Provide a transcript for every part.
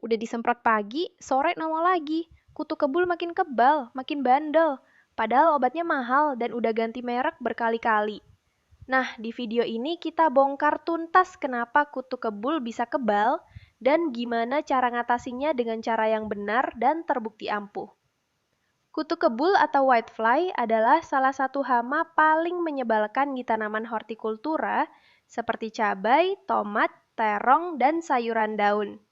Udah disemprot pagi, sore nongol lagi. Kutu kebul makin kebal, makin bandel. Padahal obatnya mahal dan udah ganti merek berkali-kali. Nah, di video ini kita bongkar tuntas kenapa kutu kebul bisa kebal dan gimana cara ngatasinya dengan cara yang benar dan terbukti ampuh. Kutu kebul atau whitefly adalah salah satu hama paling menyebalkan di tanaman hortikultura seperti cabai, tomat, terong, dan sayuran daun.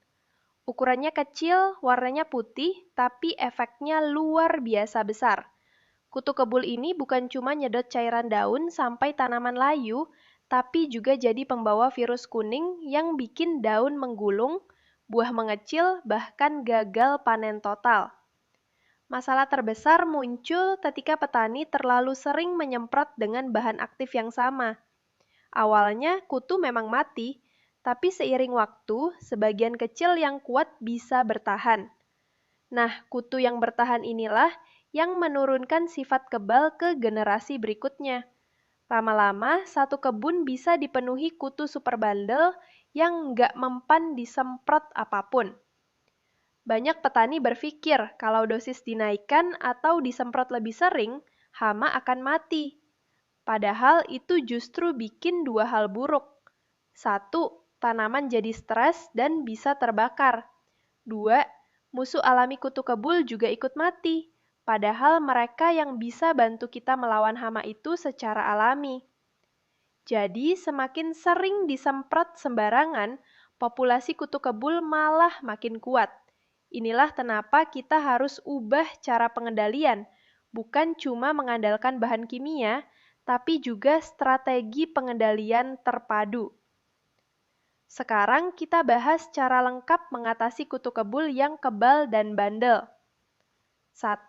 Ukurannya kecil, warnanya putih, tapi efeknya luar biasa besar. Kutu kebul ini bukan cuma nyedot cairan daun sampai tanaman layu, tapi juga jadi pembawa virus kuning yang bikin daun menggulung, buah mengecil, bahkan gagal panen total. Masalah terbesar muncul ketika petani terlalu sering menyemprot dengan bahan aktif yang sama. Awalnya kutu memang mati, tapi seiring waktu, sebagian kecil yang kuat bisa bertahan. Nah, kutu yang bertahan inilah yang menurunkan sifat kebal ke generasi berikutnya. Lama-lama, satu kebun bisa dipenuhi kutu super bandel yang nggak mempan disemprot apapun. Banyak petani berpikir kalau dosis dinaikkan atau disemprot lebih sering, hama akan mati. Padahal itu justru bikin dua hal buruk. Satu, tanaman jadi stres dan bisa terbakar. Dua, musuh alami kutu kebul juga ikut mati. Padahal mereka yang bisa bantu kita melawan hama itu secara alami. Jadi semakin sering disemprot sembarangan, populasi kutu kebul malah makin kuat. Inilah kenapa kita harus ubah cara pengendalian, bukan cuma mengandalkan bahan kimia, tapi juga strategi pengendalian terpadu. Sekarang kita bahas cara lengkap mengatasi kutu kebul yang kebal dan bandel. 1.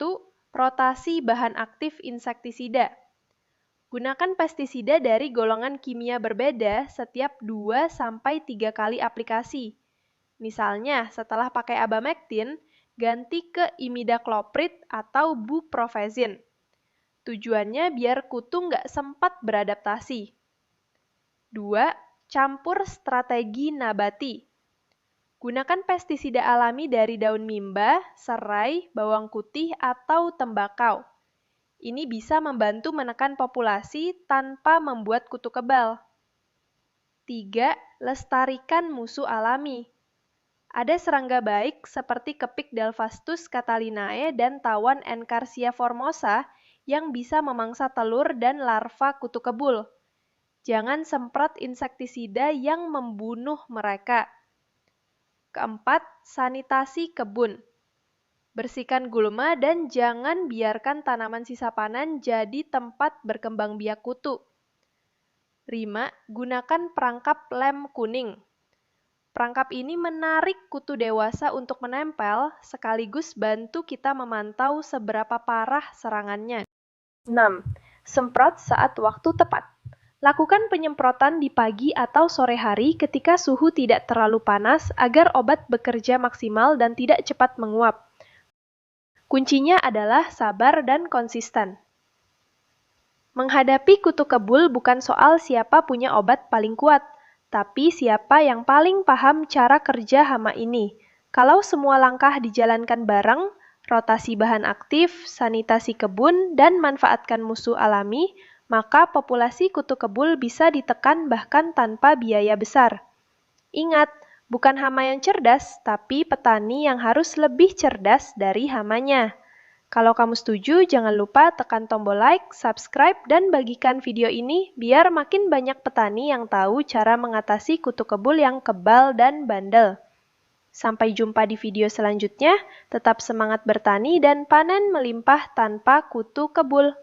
Rotasi bahan aktif insektisida. Gunakan pestisida dari golongan kimia berbeda setiap 2-3 kali aplikasi. Misalnya, setelah pakai abamectin, ganti ke imidacloprid atau buprofezin. Tujuannya biar kutu nggak sempat beradaptasi. 2. Campur strategi nabati. Gunakan pestisida alami dari daun mimba, serai, bawang putih, atau tembakau. Ini bisa membantu menekan populasi tanpa membuat kutu kebal. 3. Lestarikan musuh alami. Ada serangga baik seperti kepik Delphastus catalinae dan tawan Encarsia formosa yang bisa memangsa telur dan larva kutu kebul. Jangan semprot insektisida yang membunuh mereka. Keempat, sanitasi kebun. Bersihkan gulma dan jangan biarkan tanaman sisa panen jadi tempat berkembang biak kutu. 5. Gunakan perangkap lem kuning. Perangkap ini menarik kutu dewasa untuk menempel, sekaligus bantu kita memantau seberapa parah serangannya. 6. Semprot saat waktu tepat. Lakukan penyemprotan di pagi atau sore hari ketika suhu tidak terlalu panas agar obat bekerja maksimal dan tidak cepat menguap. Kuncinya adalah sabar dan konsisten. Menghadapi kutu kebul bukan soal siapa punya obat paling kuat, tapi siapa yang paling paham cara kerja hama ini. Kalau semua langkah dijalankan bareng, rotasi bahan aktif, sanitasi kebun, dan manfaatkan musuh alami, maka populasi kutu kebul bisa ditekan bahkan tanpa biaya besar. Ingat, bukan hama yang cerdas, tapi petani yang harus lebih cerdas dari hamanya. Kalau kamu setuju, jangan lupa tekan tombol like, subscribe, dan bagikan video ini biar makin banyak petani yang tahu cara mengatasi kutu kebul yang kebal dan bandel. Sampai jumpa di video selanjutnya, tetap semangat bertani dan panen melimpah tanpa kutu kebul.